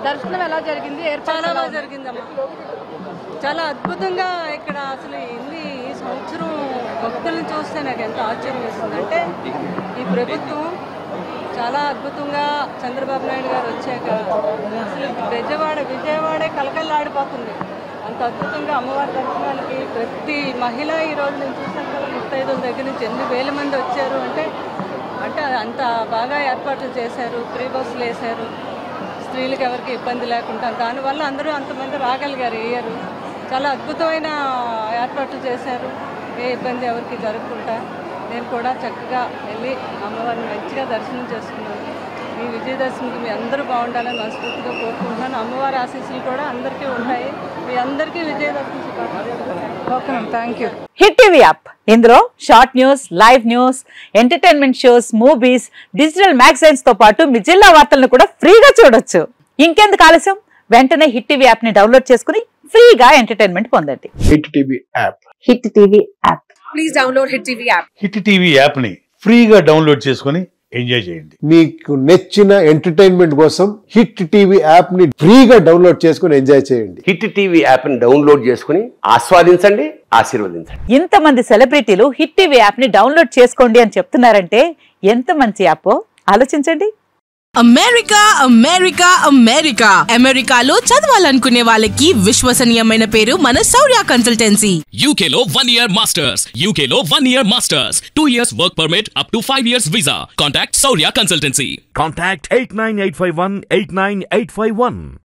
దర్శనం ఎలా జరిగింది? చాలా బాగా జరిగిందమ్మా, చాలా అద్భుతంగా. ఇక్కడ అసలు ఈ సంవత్సరం భక్తులను చూస్తే నాకు ఎంత ఆశ్చర్యం వేసిందంటే ఈ ప్రభుత్వం చాలా అద్భుతంగా చంద్రబాబు నాయుడు గారు వచ్చాక అసలు విజయవాడే కలకల్లాడిపోతుంది. అంత అద్భుతంగా అమ్మవారి దర్శనానికి ప్రతి మహిళ ఈరోజు నేను చూసాను కదా, 35 దగ్గర నుంచి 8,000 మంది వచ్చారు అంటే అంత బాగా ఏర్పాట్లు చేశారు. ఫ్రీ బస్సులు వేశారు, స్త్రీలకు ఎవరికి ఇబ్బంది లేకుండా. దానివల్ల అందరూ అంతమంది రాగలిగారు. ఇయ్యారు చాలా అద్భుతమైన ఏర్పాట్లు చేశారు. ఏ ఇబ్బంది ఎవరికి జరగకుండా నేను కూడా చక్కగా వెళ్ళి అమ్మవారిని మంచిగా దర్శనం చేసుకున్నాను. ఈ విజయదశమికి మీ అందరూ బాగుండాలని మనస్ఫూర్తిగా కోరుకుంటున్నాను. అమ్మవారి ఆశీస్సులు కూడా అందరికీ ఉంటాయి. మీ అందరికీ విజయదశమి శుభాకాంక్షలు. Okay ma'am, thank you. Hit TV app ఇందులో short news, live news, entertainment shows, movies, digital magazines తో పాటు మీ జిల్లా వార్తలను కూడా ఫ్రీగా చూడొచ్చు. ఇంకెందుకు ఆలస్యం, వెంటనే హిట్ టీవీ యాప్ ని డౌన్లోడ్ చేసుకుని ఫ్రీగా ఎంటర్టైన్మెంట్ పొందండి. Hit TV app. Hit TV app. Please download hit TV app. Hit TV app ని ఫ్రీగా డౌన్లోడ్ చేసుకుని ఎంజాయ్ చేయండి. మీకు నచ్చిన ఎంటర్టైన్మెంట్ కోసం హిట్ టీవీ యాప్ ని ఫ్రీగా డౌన్లోడ్ చేసుకుని ఎంజాయ్ చేయండి. హిట్ టీవీ యాప్ ని డౌన్లోడ్ చేసుకుని ఆస్వాదించండి, ఆశీర్వదించండి. ఇంతమంది సెలబ్రిటీలు హిట్ టీవీ యాప్ ని డౌన్లోడ్ చేసుకోండి అని చెప్తున్నారంటే ఎంత మంచి యాప్ ఆలోచించండి. అమెరికా అమెరికా అమెరికా అమెరికాలో చదవాలనుకునే వాళ్ళకి విశ్వసనీయమైన పేరు మన శౌర్య కన్సల్టెన్సీ. UK లో 1 year masters, UK లో 1 year masters, 2 years work permit up to 5 years visa. Contact Saurya Consultancy. Contact 89851 89851.